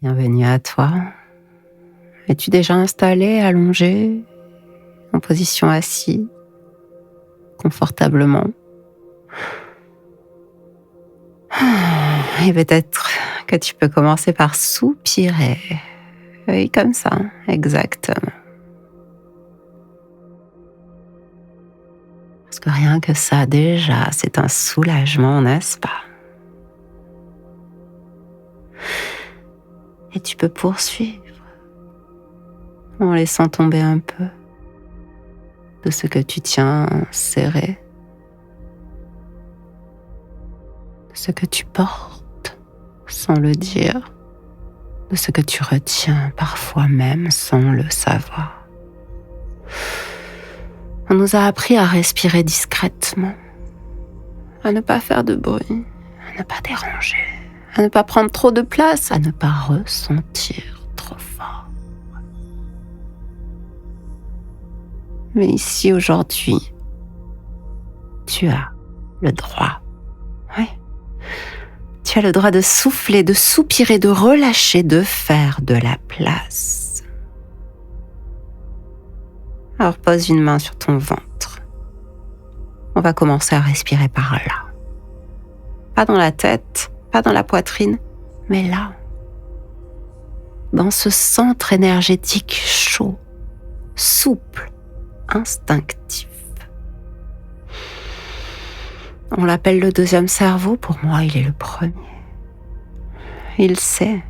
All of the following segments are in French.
Bienvenue à toi. Es-tu déjà installé, allongé, en position assise, confortablement? Et peut-être que tu peux commencer par soupirer. Oui, comme ça, exactement. Parce que rien que ça, déjà, c'est un soulagement, n'est-ce pas? Et tu peux poursuivre en laissant tomber un peu de ce que tu tiens serré, de ce que tu portes sans le dire, de ce que tu retiens parfois même sans le savoir. On nous a appris à respirer discrètement, à ne pas faire de bruit, à ne pas déranger, à ne pas prendre trop de place, à ne pas ressentir trop fort. Mais ici, aujourd'hui, tu as le droit. Oui. Tu as le droit de souffler, de soupirer, de relâcher, de faire de la place. Alors pose une main sur ton ventre. On va commencer à respirer par là. Pas dans la tête, pas dans la poitrine, mais là. Dans ce centre énergétique chaud, souple, instinctif. On l'appelle le deuxième cerveau, pour moi il est le premier. Il sait,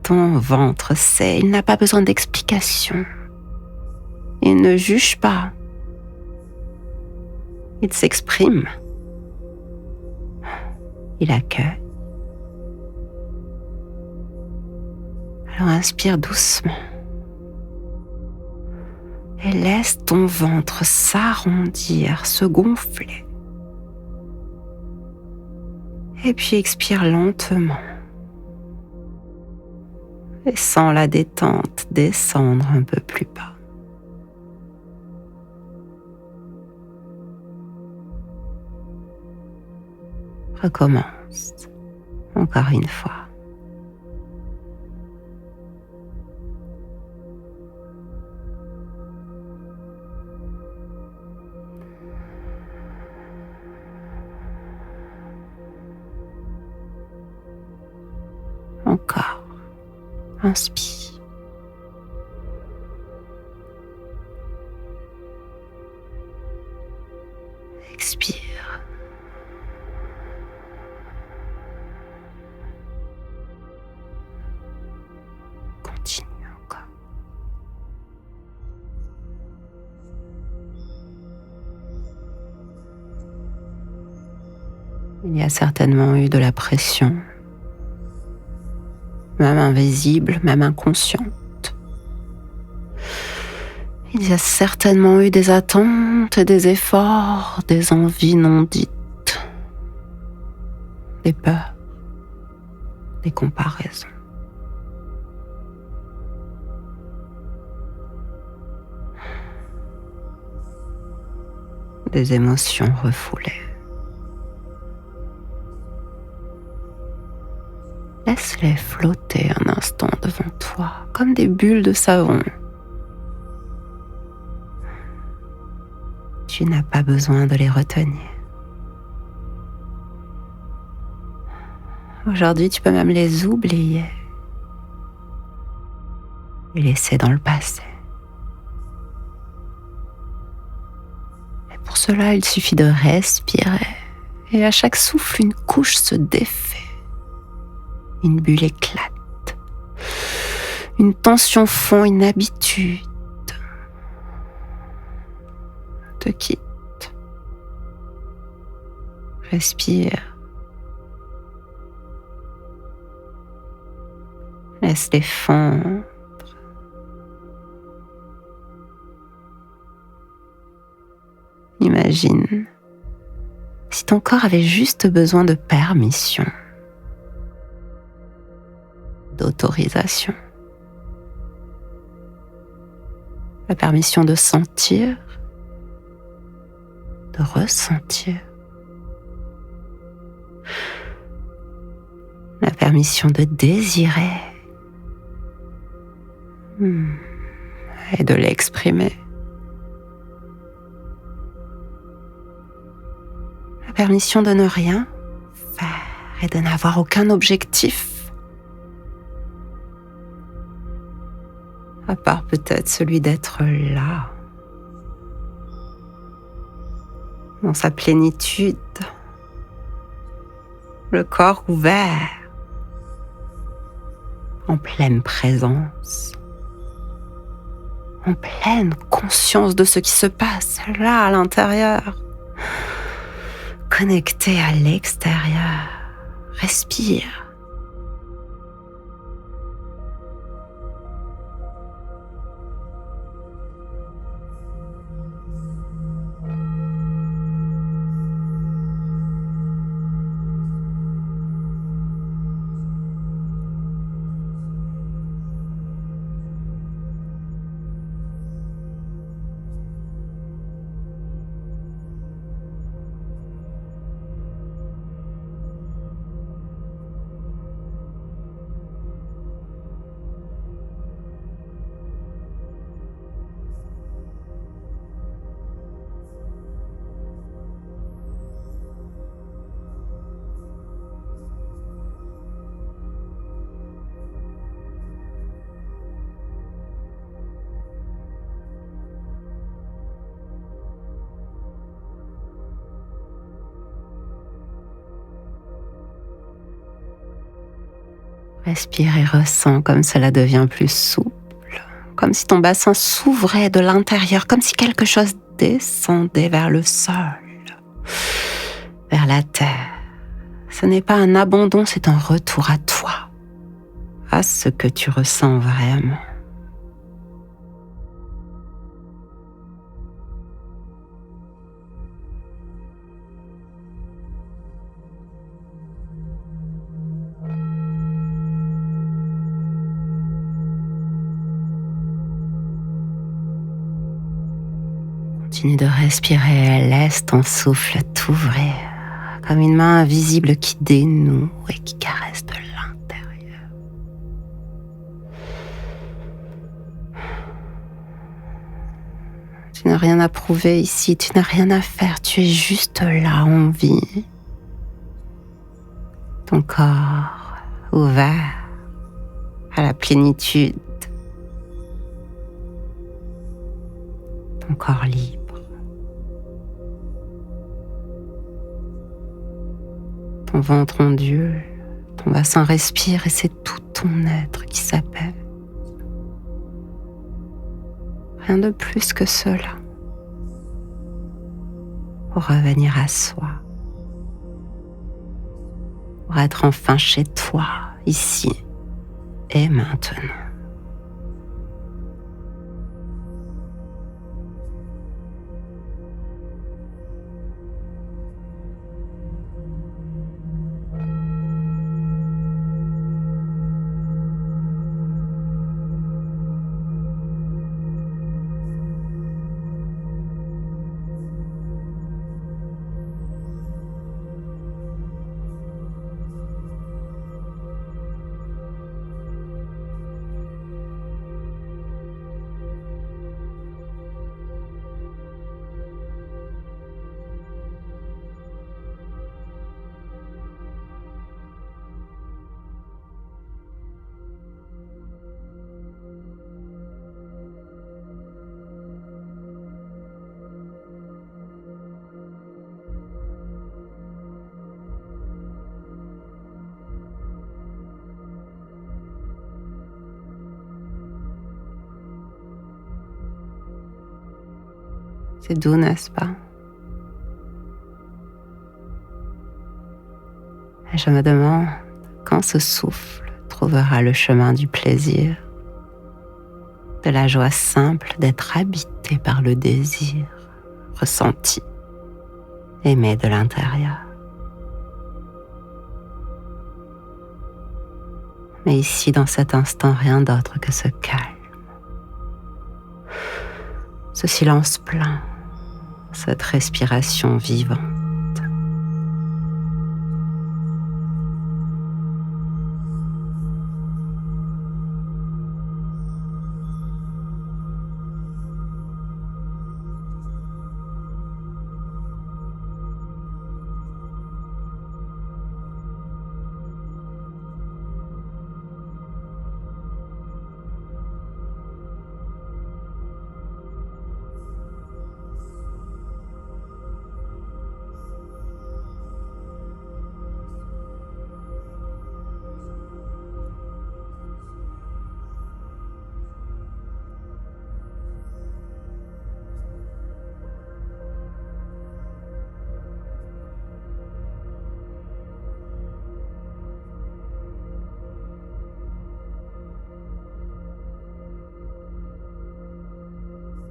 ton ventre sait, il n'a pas besoin d'explication. Il ne juge pas. Il s'exprime. Il accueille. Alors inspire doucement. Et laisse ton ventre s'arrondir, se gonfler. Et puis expire lentement. Et sens la détente descendre un peu plus bas. Recommence, encore une fois. Encore, inspire. Expire. Continue encore. Il y a certainement eu de la pression, même invisible, même inconsciente. Il y a certainement eu des attentes, des efforts, des envies non dites, des peurs, des comparaisons. Des émotions refoulées. Laisse-les flotter un instant devant toi, comme des bulles de savon. Tu n'as pas besoin de les retenir. Aujourd'hui, tu peux même les oublier et laisser dans le passé. Et pour cela, il suffit de respirer. Et à chaque souffle, une couche se défait. Une bulle éclate. Une tension fond, une habitude te quitte. Respire. Laisse-les fondre. Imagine si ton corps avait juste besoin de permission, d'autorisation. La permission de sentir, de ressentir. La permission de désirer et de l'exprimer. La permission de ne rien faire et de n'avoir aucun objectif, à part peut-être celui d'être là, dans sa plénitude, le corps ouvert, en pleine présence, en pleine conscience de ce qui se passe là à l'intérieur, connecté à l'extérieur. Respire. Respire et ressens comme cela devient plus souple, comme si ton bassin s'ouvrait de l'intérieur, comme si quelque chose descendait vers le sol, vers la terre. Ce n'est pas un abandon, c'est un retour à toi, à ce que tu ressens vraiment. Continue de respirer et laisse ton souffle t'ouvrir comme une main invisible qui dénoue et qui caresse de l'intérieur. Tu n'as rien à prouver ici, tu n'as rien à faire, tu es juste là en vie. Ton corps ouvert à la plénitude, ton corps libre. Ton ventre ondule, ton bassin respire et c'est tout ton être qui s'apaise. Rien de plus que cela pour revenir à soi, pour être enfin chez toi, ici et maintenant. C'est doux, n'est-ce pas? Et je me demande quand ce souffle trouvera le chemin du plaisir, de la joie simple d'être habité par le désir, ressenti, aimé de l'intérieur. Mais ici, dans cet instant, rien d'autre que ce calme, ce silence plein, cette respiration vivante.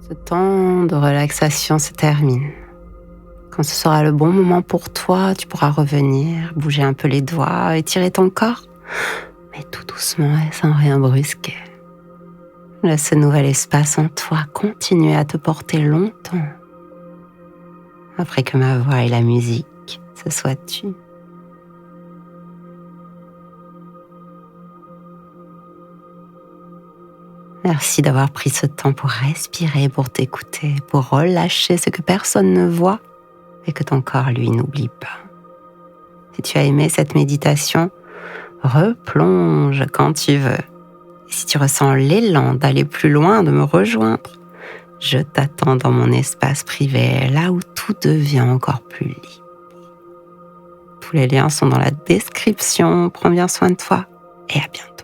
Ce temps de relaxation se termine. Quand ce sera le bon moment pour toi, tu pourras revenir, bouger un peu les doigts, étirer ton corps, mais tout doucement et sans rien brusquer. Laisse ce nouvel espace en toi continuer à te porter longtemps, après que ma voix et la musique se soient tues. Merci d'avoir pris ce temps pour respirer, pour t'écouter, pour relâcher ce que personne ne voit et que ton corps, lui, n'oublie pas. Si tu as aimé cette méditation, replonge quand tu veux. Et si tu ressens l'élan d'aller plus loin, de me rejoindre, je t'attends dans mon espace privé, là où tout devient encore plus libre. Tous les liens sont dans la description. Prends bien soin de toi et à bientôt.